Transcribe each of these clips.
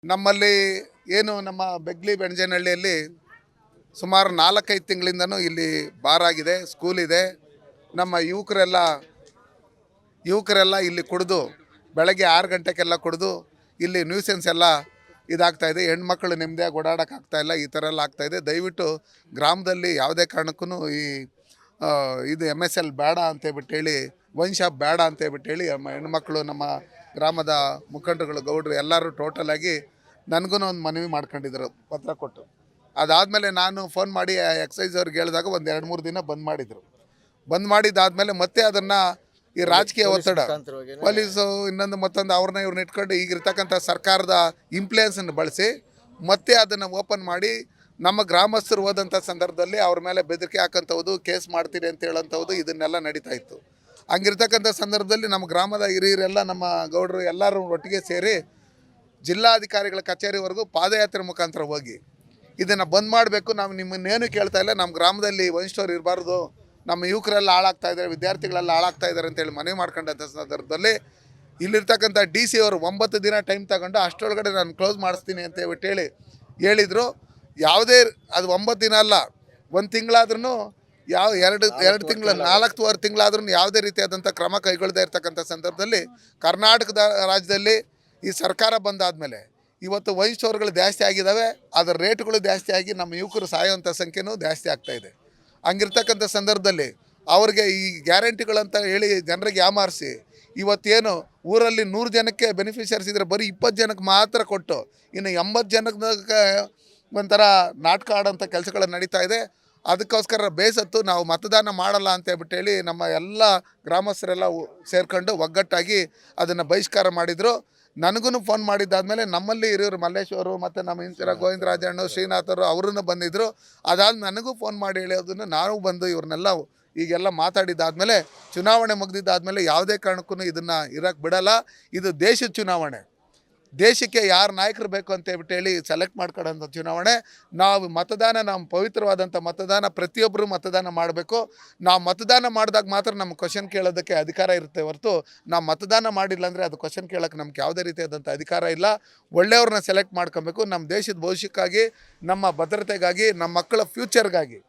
ನಮ್ಮಲ್ಲಿ ಏನು ನಮ್ಮ ಬೆಗ್ಲಿ ಬೆಣಜನಹಳ್ಳಿಯಲ್ಲಿ ಸುಮಾರು 4-5 ತಿಂಗಳಿಂದನೂ ಇಲ್ಲಿ ಬಾರ್ ಆಗಿದೆ, ಸ್ಕೂಲ್ ಇದೆ. ನಮ್ಮ ಯುವಕರೆಲ್ಲ ಇಲ್ಲಿ ಕುಡಿದು ಬೆಳಗ್ಗೆ 6 ಗಂಟೆಗೆಲ್ಲ ಕುಡಿದು ಇಲ್ಲಿ ನ್ಯೂಸೆನ್ಸ್ ಎಲ್ಲ ಇದಾಗ್ತಾಯಿದೆ. ಹೆಣ್ಮಕ್ಳು ನೆಮ್ಮದಿಯಾಗಿ ಓಡಾಡೋಕ್ಕಾಗ್ತಾಯಿಲ್ಲ, ಈ ಥರ ಎಲ್ಲ ಆಗ್ತಾಯಿದೆ. ದಯವಿಟ್ಟು ಗ್ರಾಮದಲ್ಲಿ ಯಾವುದೇ ಕಾರಣಕ್ಕೂ ಇದು MSL ಬೇಡ ಅಂತೇಳ್ಬಿಟ್ಟು ಹೇಳಿ, ವೈನ್ ಶಾಪ್ ಬೇಡ ಅಂತೇಳ್ಬಿಟ್ಟು ಹೇಳಿ ಹೆಣ್ಮಕ್ಳು ನಮ್ಮ ಗ್ರಾಮದ ಮುಖಂಡರುಗಳು ಗೌಡರು ಎಲ್ಲರೂ ಟೋಟಲಾಗಿ ನನಗೂ ಒಂದು ಮನವಿ ಮಾಡ್ಕೊಂಡಿದ್ರು ಪತ್ರ ಕೊಟ್ಟು. ಅದಾದಮೇಲೆ ನಾನು ಫೋನ್ ಮಾಡಿ ಎಕ್ಸೈಸ್ ಅವ್ರಿಗೆ ಹೇಳಿದಾಗ ಒಂದು 2-3 ದಿನ ಬಂದ್ ಮಾಡಿದರು. ಬಂದ್ ಮಾಡಿದ್ದಾದಮೇಲೆ ಮತ್ತೆ ಅದನ್ನು ಈ ರಾಜಕೀಯ ಒತ್ತಡ, ಪೊಲೀಸು ಇನ್ನೊಂದು ಮತ್ತೊಂದು ಇವ್ರನ್ನ ಇಟ್ಕೊಂಡು ಈಗಿರ್ತಕ್ಕಂಥ ಸರ್ಕಾರದ ಇನ್ಫ್ಲೂಯೆನ್ಸನ್ನು ಬಳಸಿ ಮತ್ತೆ ಅದನ್ನು ಓಪನ್ ಮಾಡಿ ನಮ್ಮ ಗ್ರಾಮಸ್ಥರು ಹೋದಂಥ ಸಂದರ್ಭದಲ್ಲಿ ಅವ್ರ ಮೇಲೆ ಬೆದರಿಕೆ ಹಾಕೋಂಥದ್ದು, ಕೇಸ್ ಮಾಡ್ತೀರಿ ಅಂತ ಹೇಳೋಂಥದ್ದು ಇದನ್ನೆಲ್ಲ ನಡೀತಾ ಇತ್ತು. ಹಂಗಿರ್ತಕ್ಕಂಥ ಸಂದರ್ಭದಲ್ಲಿ ನಮ್ಮ ಗ್ರಾಮದ ಹಿರಿಯರೆಲ್ಲ ನಮ್ಮ ಗೌಡರು ಎಲ್ಲರೂ ಒಟ್ಟಿಗೆ ಸೇರಿ ಜಿಲ್ಲಾಧಿಕಾರಿಗಳ ಕಚೇರಿವರೆಗೂ ಪಾದಯಾತ್ರೆ ಮುಖಾಂತರ ಹೋಗಿ ಇದನ್ನು ಬಂದ್ ಮಾಡಬೇಕು, ನಾವು ನಿಮ್ಮನ್ನೇನು ಕೇಳ್ತಾ ಇಲ್ಲ, ನಮ್ಮ ಗ್ರಾಮದಲ್ಲಿ ವೈನ್ ಸ್ಟೋರ್ ಇರಬಾರ್ದು, ನಮ್ಮ ಯುವಕರೆಲ್ಲ ಹಾಳಾಗ್ತಾ ಇದ್ದಾರೆ, ವಿದ್ಯಾರ್ಥಿಗಳೆಲ್ಲ ಹಾಳಾಗ್ತಾ ಇದ್ದಾರೆ ಅಂತೇಳಿ ಮನವಿ ಮಾಡ್ಕೊಂಡಂಥ ಸಂದರ್ಭದಲ್ಲಿ ಇಲ್ಲಿರ್ತಕ್ಕಂಥ DC ಅವರು 9 ದಿನ ಟೈಮ್ ತಗೊಂಡು ಅಷ್ಟರೊಳಗಡೆ ನಾನು ಕ್ಲೋಸ್ ಮಾಡಿಸ್ತೀನಿ ಅಂತ ಹೇಳಿ ಹೇಳಿದರು. ಯಾವುದೇ ಅದು 9 ದಿನ ಅಲ್ಲ, 1 ತಿಂಗಳಾದ್ರೂ ಎರಡು ತಿಂಗಳ 4-6 ತಿಂಗಳಾದ್ರೂ ಯಾವುದೇ ರೀತಿಯಾದಂಥ ಕ್ರಮ ಕೈಗೊಳ್ಳದೇ ಇರ್ತಕ್ಕಂಥ ಸಂದರ್ಭದಲ್ಲಿ ಕರ್ನಾಟಕದ ರಾಜ್ಯದಲ್ಲಿ ಈ ಸರ್ಕಾರ ಬಂದಾದಮೇಲೆ ಇವತ್ತು ವೈನ್ ಸ್ಟೋರ್ಗಳು ಜಾಸ್ತಿ ಆಗಿದ್ದಾವೆ, ಅದರ ರೇಟ್ಗಳು ಜಾಸ್ತಿ ಆಗಿ ನಮ್ಮ ಯುವಕರು ಸಾಯುವಂಥ ಸಂಖ್ಯೆನೂ ಜಾಸ್ತಿ ಆಗ್ತಾಯಿದೆ. ಹಂಗಿರ್ತಕ್ಕಂಥ ಸಂದರ್ಭದಲ್ಲಿ ಅವ್ರಿಗೆ ಈ ಗ್ಯಾರಂಟಿಗಳಂತ ಹೇಳಿ ಜನರಿಗೆ ಯಾಮಾರಿಸಿ ಇವತ್ತೇನು ಊರಲ್ಲಿ 100 ಜನಕ್ಕೆ ಬೆನಿಫಿಷರೀಸ್ ಇದ್ದರೆ ಬರೀ 20 ಜನಕ್ಕೆ ಮಾತ್ರ ಕೊಟ್ಟು ಇನ್ನು 80 ಜನಕ್ಕೆ ಒಂಥರ ನಾಟಕ ಆಡೋಂಥ ಕೆಲಸಗಳು ನಡೀತಾ ಇದೆ. ಅದಕ್ಕೋಸ್ಕರ ಬೇಸತ್ತು ನಾವು ಮತದಾನ ಮಾಡಲ್ಲ ಅಂತೇಳ್ಬಿಟ್ಟು ಹೇಳಿ ನಮ್ಮ ಎಲ್ಲ ಗ್ರಾಮಸ್ಥರೆಲ್ಲ ಸೇರ್ಕೊಂಡು ಒಗ್ಗಟ್ಟಾಗಿ ಅದನ್ನು ಬಹಿಷ್ಕಾರ ಮಾಡಿದರು. ನನಗೂ ಫೋನ್ ಮಾಡಿದ್ದಾದಮೇಲೆ ನಮ್ಮಲ್ಲಿ ಹಿರಿಯರು ಮಲ್ಲೇಶ್ವರು ಮತ್ತು ನಮ್ಮ ಇಂಚರ ಗೋವಿಂದರಾಜಣ್ಣ ಶ್ರೀನಾಥರು ಅವರನ್ನು ಬಂದಿದ್ದರು. ಅದಾದ ನನಗೂ ಫೋನ್ ಮಾಡಿ ಹೇಳೋದನ್ನು ನಾವು ಬಂದು ಇವ್ರನ್ನೆಲ್ಲ ಈಗೆಲ್ಲ ಮಾತಾಡಿದ್ದಾದಮೇಲೆ ಚುನಾವಣೆ ಮುಗಿದಿದ್ದಾದಮೇಲೆ ಯಾವುದೇ ಕಾರಣಕ್ಕೂ ಇದನ್ನು ಇರೋಕ್ಕೆ ಬಿಡಲ್ಲ. ಇದು ದೇಶದ ಚುನಾವಣೆ, ದೇಶಕ್ಕೆ ಯಾರು ನಾಯಕರು ಬೇಕು ಅಂತೇಳ್ಬಿಟ್ಟು ಹೇಳಿ ಸೆಲೆಕ್ಟ್ ಮಾಡ್ಕೊಳ್ಳೋಂಥ ಚುನಾವಣೆ. ನಾವು ಮತದಾನ, ನಮ್ಮ ಪವಿತ್ರವಾದಂಥ ಮತದಾನ ಪ್ರತಿಯೊಬ್ಬರು ಮತದಾನ ಮಾಡಬೇಕು. ನಾವು ಮತದಾನ ಮಾಡಿದಾಗ ಮಾತ್ರ ನಮ್ಮ ಕ್ವಶನ್ ಕೇಳೋದಕ್ಕೆ ಅಧಿಕಾರ ಇರುತ್ತೆ ಹೊರತು ನಾವು ಮತದಾನ ಮಾಡಿಲ್ಲ ಅಂದರೆ ಅದು ಕ್ವಶನ್ ಕೇಳೋಕ್ಕೆ ನಮ್ಗೆ ಯಾವುದೇ ರೀತಿಯಾದಂಥ ಅಧಿಕಾರ ಇಲ್ಲ. ಒಳ್ಳೆಯವ್ರನ್ನ ಸೆಲೆಕ್ಟ್ ಮಾಡ್ಕೊಬೇಕು, ನಮ್ಮ ದೇಶದ ಭವಿಷ್ಯಕ್ಕಾಗಿ, ನಮ್ಮ ಭದ್ರತೆಗಾಗಿ, ನಮ್ಮ ಮಕ್ಕಳ ಫ್ಯೂಚರ್ಗಾಗಿ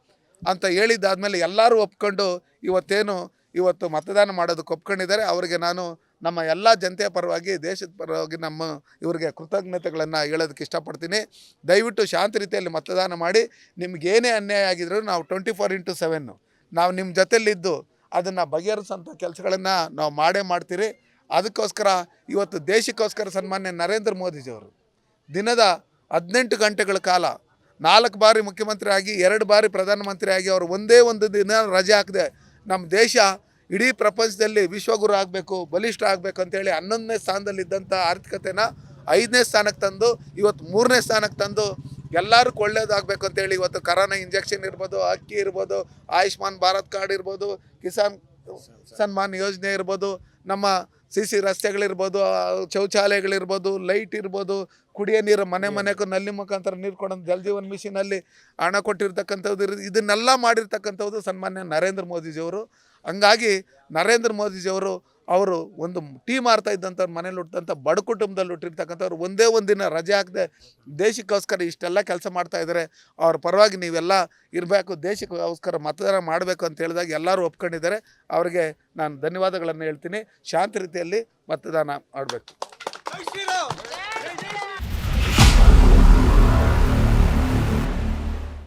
ಅಂತ ಹೇಳಿದ್ದಾದಮೇಲೆ ಎಲ್ಲರೂ ಒಪ್ಕೊಂಡು ಇವತ್ತು ಮತದಾನ ಮಾಡೋದಕ್ಕೆ ಒಪ್ಕೊಂಡಿದ್ದಾರೆ. ಅವರಿಗೆ ನಾನು ನಮ್ಮ ಎಲ್ಲ ಜನತೆಯ ಪರವಾಗಿ, ದೇಶದ ಪರವಾಗಿ ಇವರಿಗೆ ಕೃತಜ್ಞತೆಗಳನ್ನು ಹೇಳೋದಕ್ಕೆ ಇಷ್ಟಪಡ್ತೀನಿ. ದಯವಿಟ್ಟು ಶಾಂತ ರೀತಿಯಲ್ಲಿ ಮತದಾನ ಮಾಡಿ. ನಿಮಗೇನೇ ಅನ್ಯಾಯ ಆಗಿದ್ರು ನಾವು 24/7 ನಾವು ನಿಮ್ಮ ಜೊತೆಯಲ್ಲಿದ್ದು ಅದನ್ನು ಬಗೆಹರಿಸೋಂಥ ಕೆಲಸಗಳನ್ನು ನಾವು ಮಾಡ್ತೀರಿ. ಅದಕ್ಕೋಸ್ಕರ ಇವತ್ತು ದೇಶಕ್ಕೋಸ್ಕರ ಸನ್ಮಾನ್ಯ ನರೇಂದ್ರ ಮೋದಿಜಿಯವರು ದಿನದ 18 ಗಂಟೆಗಳ ಕಾಲ 4 ಬಾರಿ ಮುಖ್ಯಮಂತ್ರಿ ಆಗಿ 2 ಬಾರಿ ಪ್ರಧಾನಮಂತ್ರಿ ಆಗಿ ಅವರು ಒಂದೇ ಒಂದು ದಿನ ರಜೆ ಹಾಕದೆ ನಮ್ಮ ದೇಶ ಇಡೀ ಪ್ರಪಂಚದಲ್ಲಿ ವಿಶ್ವಗುರು ಆಗಬೇಕು, ಬಲಿಷ್ಠ ಆಗಬೇಕು ಅಂತೇಳಿ 11ನೇ ಸ್ಥಾನದಲ್ಲಿದ್ದಂಥ ಆರ್ಥಿಕತೆನ 5ನೇ ಸ್ಥಾನಕ್ಕೆ ತಂದು ಇವತ್ತು 3ನೇ ಸ್ಥಾನಕ್ಕೆ ತಂದು ಎಲ್ಲರಿಗೂ ಒಳ್ಳೇದಾಗಬೇಕು ಅಂತೇಳಿ ಇವತ್ತು ಕರೋನಾ ಇಂಜೆಕ್ಷನ್ ಇರ್ಬೋದು, ಅಕ್ಕಿ ಇರ್ಬೋದು, ಆಯುಷ್ಮಾನ್ ಭಾರತ್ ಕಾರ್ಡ್ ಇರ್ಬೋದು, ಕಿಸಾನ್ ಸನ್ಮಾನ್ ಯೋಜನೆ ಇರ್ಬೋದು, ನಮ್ಮ CC ರಸ್ತೆಗಳಿರ್ಬೋದು, ಶೌಚಾಲಯಗಳಿರ್ಬೋದು, ಲೈಟ್ ಇರ್ಬೋದು, ಕುಡಿಯೋ ನೀರು ಮನೆಗೂ ನಲ್ಲಿ ಮುಖಾಂತರ ನೀರು ಕೊಡೋದು, ಜಲ್ ಜೀವನ್ ಮಿಷನಲ್ಲಿ ಹಣ ಕೊಟ್ಟಿರ್ತಕ್ಕಂಥದ್ದು ಇದನ್ನೆಲ್ಲ ಮಾಡಿರ್ತಕ್ಕಂಥದ್ದು ಸನ್ಮಾನ್ಯ ನರೇಂದ್ರ ಮೋದಿಜಿಯವರು. ಹಂಗಾಗಿ ನರೇಂದ್ರ ಮೋದಿಜಿಯವರು ಅವರು ಒಂದು ಟೀಮ್ ಆಡ್ತಾ ಇದ್ದಂಥವ್ರು, ಮನೇಲಿ ಹುಟ್ಟಿದಂಥ ಬಡ ಕುಟುಂಬದಲ್ಲಿ ಹುಟ್ಟಿರ್ತಕ್ಕಂಥವ್ರು ಒಂದೇ ಒಂದು ದಿನ ರಜೆ ಹಾಕದೆ ದೇಶಕ್ಕೋಸ್ಕರ ಇಷ್ಟೆಲ್ಲ ಕೆಲಸ ಮಾಡ್ತಾಯಿದ್ದಾರೆ. ಅವ್ರ ಪರವಾಗಿ ನೀವೆಲ್ಲ ಇರಬೇಕು, ದೇಶಕ್ಕೋಸ್ಕರ ಮತದಾನ ಮಾಡಬೇಕು ಅಂತ ಹೇಳಿದಾಗ ಎಲ್ಲರೂ ಒಪ್ಕೊಂಡಿದ್ದಾರೆ. ಅವರಿಗೆ ನಾನು ಧನ್ಯವಾದಗಳನ್ನು ಹೇಳ್ತೀನಿ. ಶಾಂತ ರೀತಿಯಲ್ಲಿ ಮತದಾನ ಮಾಡಬೇಕು.